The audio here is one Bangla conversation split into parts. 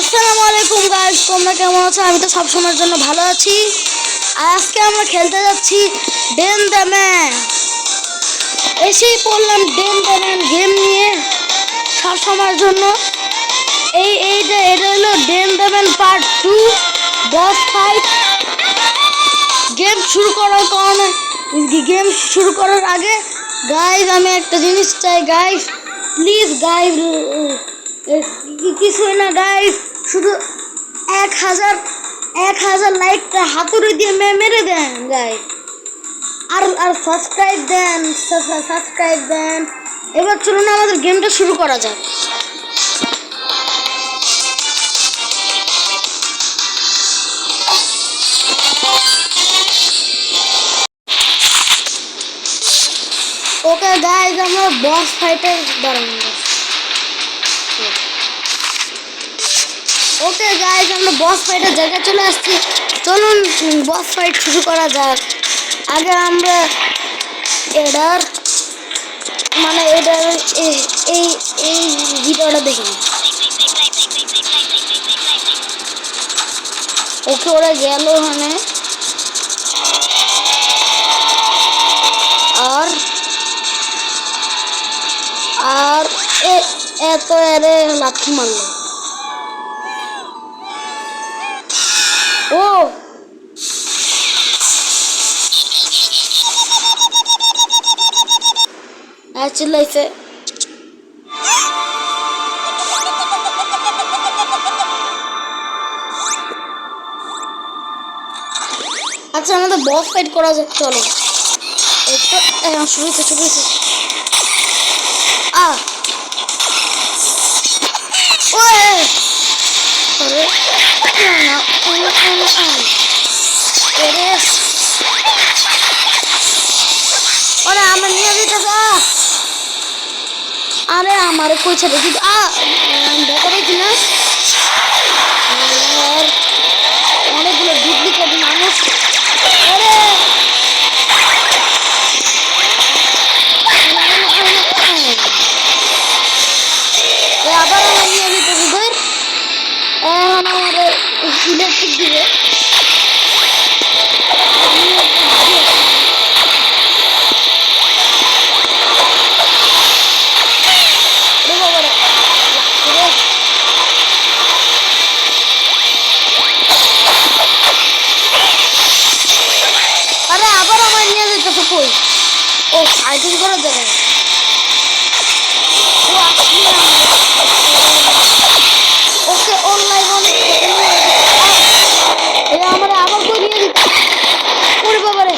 আসসালামু আলাইকুম গাইস, তোমরা কেমন আছো? আমি তো সব সময়ের জন্য ভালো আছি। আর আজকে আমরা খেলতে যাচ্ছি ডেন দ্য ম্যান। এসেই পড়লাম ডেন দ্য ম্যান গেম নিয়ে সব সময়ের জন্য। এটা হলো Dan the Man part 2 boss fight. Game শুরু করার আগে গাইস আমি একটা জিনিস চাই গাইস, প্লিজ গাইস, কিছুই না গাইস, শুধু 1000 লাইকটা হাতুড়ি দিয়ে মেরে দেন গাইস। আর সাবস্ক্রাইব দেন। এবার চলুন আমাদের গেমটা শুরু করা যাক। ওকে গাইস, আমরা বস ফাইটের দাঁড়ানো। ওকে গাইস, আমরা বস ফাইটের জায়গায় চলে আসছি। চলুন বস ফাইট শুরু করা যাক। আগে আমরা এটার এই ভিডিওটা দেখি। ওকে ওরা গেল ওখানে। আর এত এরে লাথি মারলো। ও চিল্লাইছে। আচ্ছা আমাদের বস ফাইট করা যাক, চলো। শুরু হয়েছে। আমার নিয়ে যেতেছে। আরে আমার কই ছেড়ে দিদি। দেখা দেখি না, অনেকগুলো ডুপ্লিকেট মানুষ। আবার আমার নিয়ে যেতেছে ধর। এখন আমার ইলেকট্রিক দিবে। আরে আবার আমার নিয়ে যেতেছে কই? ও ফাইটিং করার জায়গায়। ওকে অনলাইন অনেক আমার আবার কই নিয়ে দিচ্ছে। ওরে বাবারে,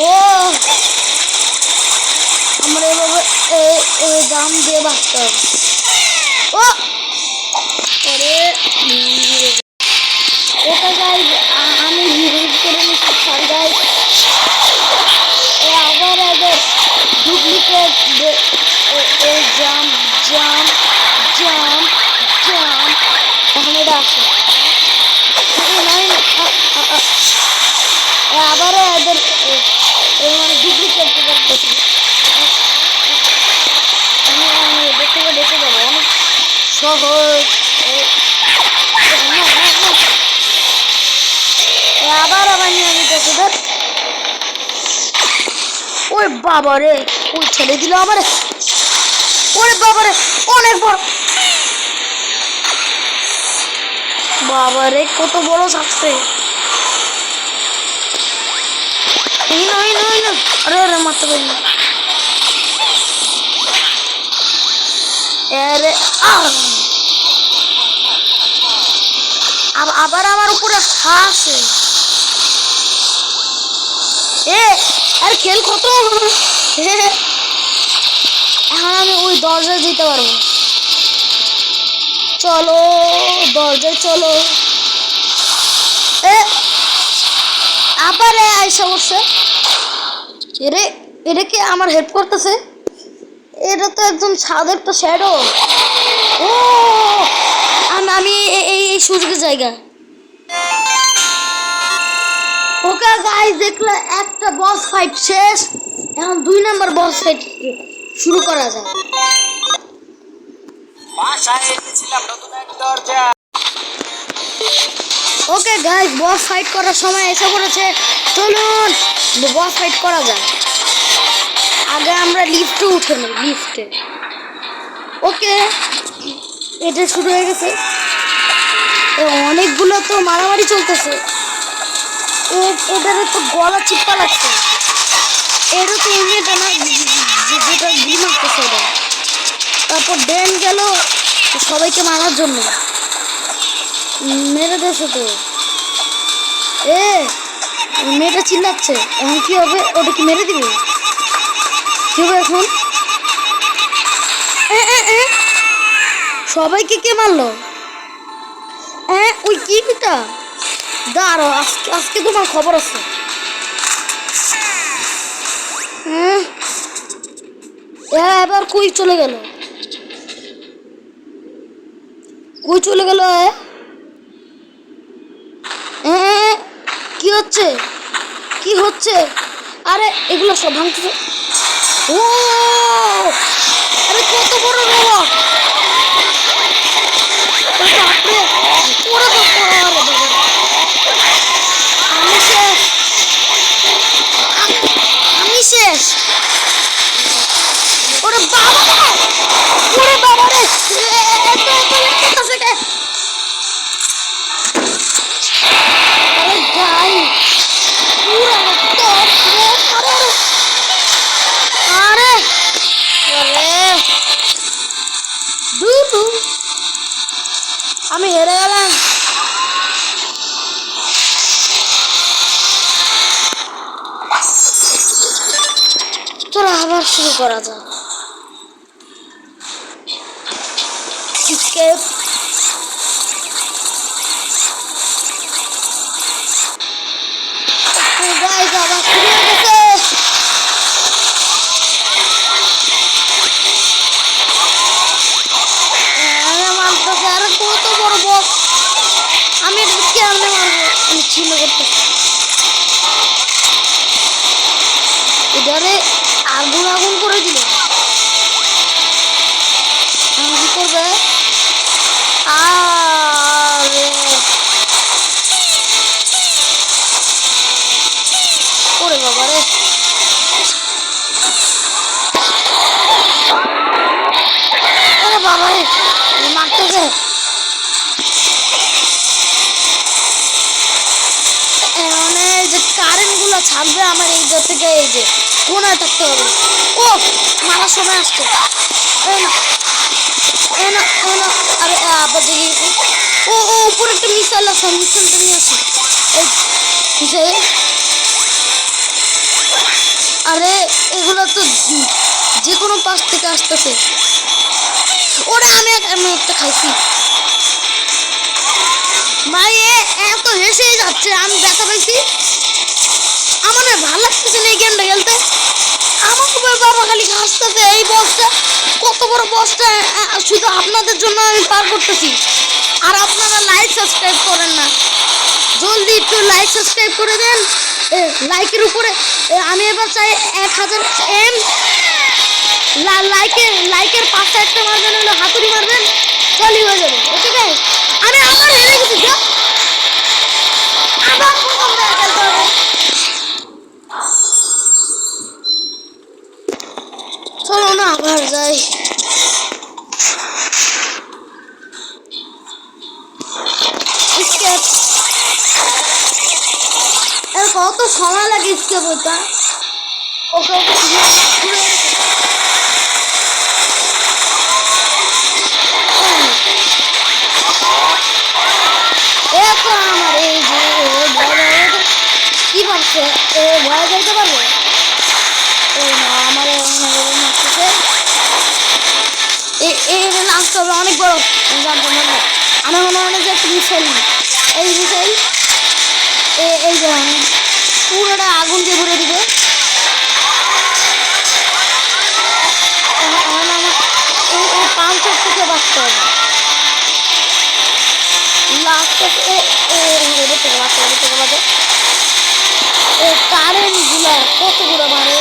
ও আমরা এভাবে দাম দিয়ে বাঁচতে হবে। ও পরে ওটা গাইজ আমি রিভিউ করে নিচ্ছি। সরি গাইজ, আবার ডুপ্লিকেট জাম্প এখন এটা আসে। আবারও এদের ডুপ্লিকেট করতেছি। আমি এদের থেকে দেখে যাবো অনেক সহজ। আবার নিয়ে নিতেছে ধর। ওই বাবারে, ওই ছেড়ে দিল আবার। ওরে বাবারে, অনেক বড় বাবারে, কত বড় থাকছে। আরে মারতে পারি না। আবার আমার উপরে হাসে। আর খেল কত। এখন আমি ওই দরজায় যেতে পারবো। চলো দরজায় চলো। আবার আইসা বসছে। এটা কি আমার হেল্প করতেছে? এটা তো একদম ছাদের তো শ্যাডো। ও আমি এই সুযোগের জায়গা। ওকে গাইস, দেখলে একটা বস ফাইট শেষ। এখন 2 নাম্বার বস ফাইট শুরু করা যায়। ওকে গাইস, বস ফাইট করার সময় এসে পড়েছে। চলুন বস ফাইট করা যায়। আগে আমরা লিফটে উঠে নিই, লিফটে। ওকে, এটা শুরু হয়ে গেছে। অনেকগুলো তো মারামারি চলতেছে। এটার তো গলা চিপকা লাগছে। এটা তো এমনিটা না, যেটা ঘি মারতেছে ওটা। তারপর ডেন গেল সবাইকে মারার জন্য, মেরে দিয়েছে তো। মেয়েটা চিল্লাচ্ছে, এখন কি হবে? ওটা কি মেরে দিবে? কি হবে এখন? সবাইকে কে মারলো? ওই কিটা দাঁড়ো, আজকে তোমার খবর আছে। এবার কই চলে গেল? কই চলে গেল? কি হচ্ছে? কি হচ্ছে? আরে এগুলো সব ভাঙছে। ও আরে কত বড় রোবট! আমি শেষ, আমি শেষ। ওরে বাবা, ওরে বাবা রে, এত করতেছে কে? আরে ভাই পুরো টপ। আরে আরে দুটু, আমি হেরে গেলাম। চলো আবার শুরু করা যাক। escape। গাইস আবার শুরু হয়ে গেছে। আরে কত বড় বস! আমি এটা কেমনে মারবো? আমি ছিল করতেছি। এবারে আগুন আগুন করে দিল। আমি কি করবে? আরে ওরে বাবা রে, ওরে বাবা রে, মারতেছে। মানে যে কারেন্ট গুলো ছাড়বে আমার এই থেকে, এই যে কোনায় থাকতে হবে। ও মারার সময় আসছে। আরে আবার জেগে গেছে। ও উপরে একটা মিসাইল আছে, মিসাইলটা নিয়ে আসি। এই আরে এগুলো তো যে কোনো পাশ থেকে আসতেছে। ওরা আমি একটা খাইছি। ভাই এত হেসেই যাচ্ছে, আমি ব্যথা পাইছি। আমার ভালো লাগতেছে না এই গেমটা খেলতে। আমাকে বাবা খালি হাসতেছে। এই বসটা কত বড় বসটা, শুধু আপনাদের জন্য আমি পার করতেছি। আর আপনারা লাইক সাবস্ক্রাইব করেন না, জলদি একটু লাইক সাবস্ক্রাইব করে দেন। লাইকের উপরে আমি এবার চাই 1000 এম লাইকের পাশে একটা মারবেন, হলো হাতুড়ি মারবেন, চলি হয়ে যাবে। ওকে গাইস, আমি আবার হেরে গেছি। যা আবার প্রথম থেকে খেলতে হবে। চলো না আবার যাই। কত সময় লাগে স্কেপ হইতে? ওকে আমার এই যে কি ভাবছে ভয় যাইতে পারবে? এই না আমার মারতেছে। এই লাস্ট হবে অনেক বড়, জানতাম না। আমার মনে হয় যে একটা মিসাইল, এই মিসাইল এই যে পুরোটা আগুন দিয়ে ভরে দিবে। এই পাঁচটার থেকে বাঁচতে হবে। লাস্টে কারেন্ট গুলা কতগুলো মারে।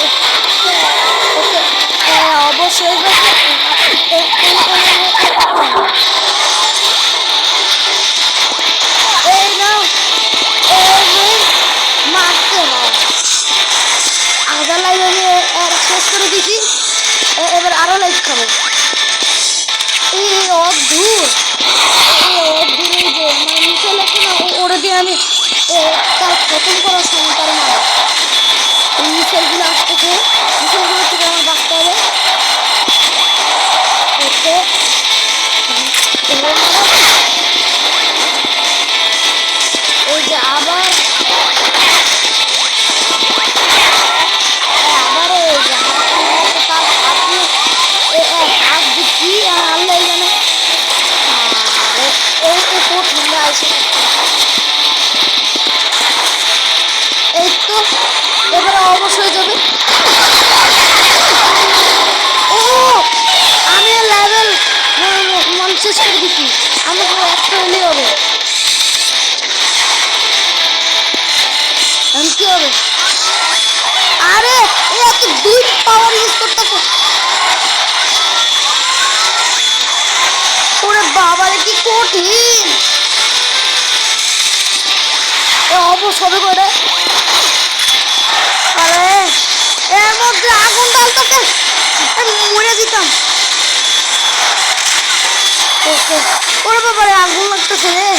আগুন লাগতেছে রে।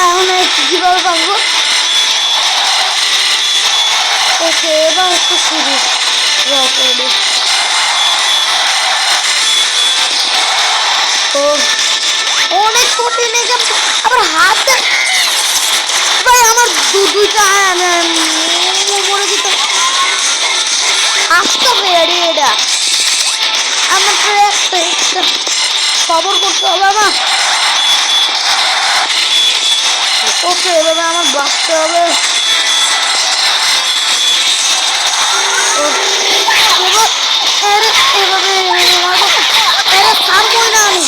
এখন কিভাবে পাবো? ওকে, এবার একটু শুরু রকেট। ও অনেক কঠিন এখান, আবার হাতে ভাই আমার দুইটা মরে যেত। আসতে হবে এটা, আমার তো একটা খবর করতে হবে আমার। ওকে, এভাবে আমার বাঁচতে হবে। এভাবে থামবই না আমি।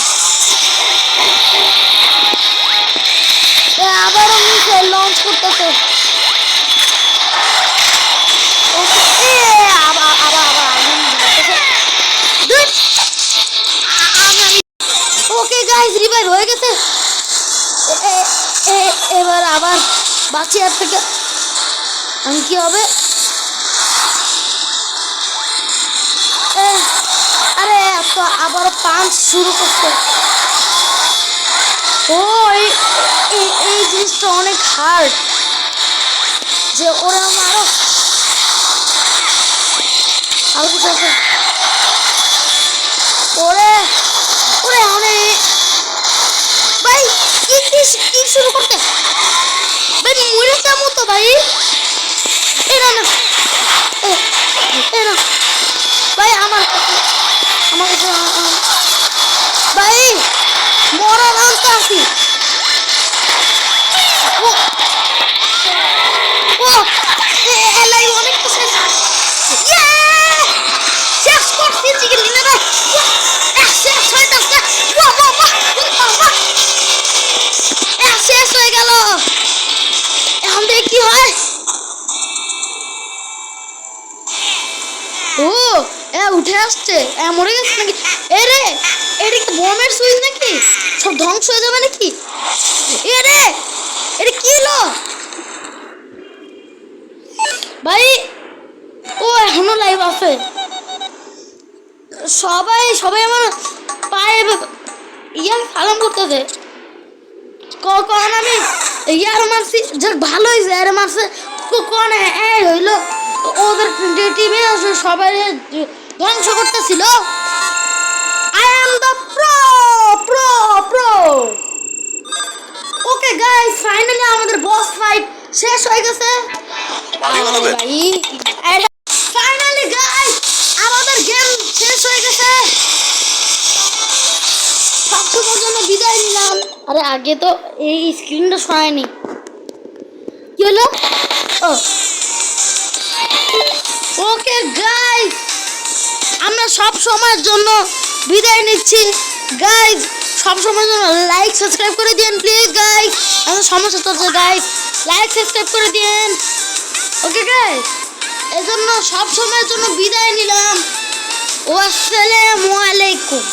আবারও মিসাইল লঞ্চ করতেছে। ওকে গাইস, রিভাইভ হয়ে গেছে। এবার আবার বাঁচি আর থেকে। আমি কি হবে? আরে তো আবারও পাঞ্চ শুরু করতে। ও এই জিনিসটা অনেক হার্ড, যে ওরা মারো ওরে ওরে অনেক ভাই। কি শুরু করতে ভাই? মরে যাবো তো ভাই। এরা না ভাই, আমার ভাই মরার অন্ত আছি। অনেক শেষ করছি চিকেন ডিনারে। শেষ হয়ে গেল। এখন দেখি কি হয়। ও উঠে আসছে। মরে গেছে নাকি? এরে এটা কি বোমের সুইচ নাকি? সব ধ্বংস হয়ে যাবে নাকি? এরে এটা কি হলো ভাই? ও এখনো লাইভ আছে। সবাই আমার পায়ে পালন করতেছে। কখন আমি ইয়ার মারছি, যাক ভালো হয়েছে। এর মারছে কখন হইলো ওদের টিমে সবাই ধ্বংস করতেছিল। I am the pro. Okay guys, finally আমাদের বস ফাইট শেষ হয়ে গেছে। ফাইনালি গাইস আমাদের গেম শেষ হয়ে গেছে। সবসময়ের জন্য বিদায় নিলাম। আরে আগে তো এই স্ক্রিনটা সরায়নি। কি হলো? ওকে গাইস, আমরা সব সময়ের জন্য বিদায় নিচ্ছি। গাইস সব সময়ের জন্য লাইক সাবস্ক্রাইব করে দিন প্লিজ গাইস। আমার সমস্যা চলছে গাইস, লাইক সাবস্ক্রাইব করে দিন। ওকে গাইস, এজন্য সব সময়ের জন্য বিদায় নিলাম। আসসালামু আলাইকুম।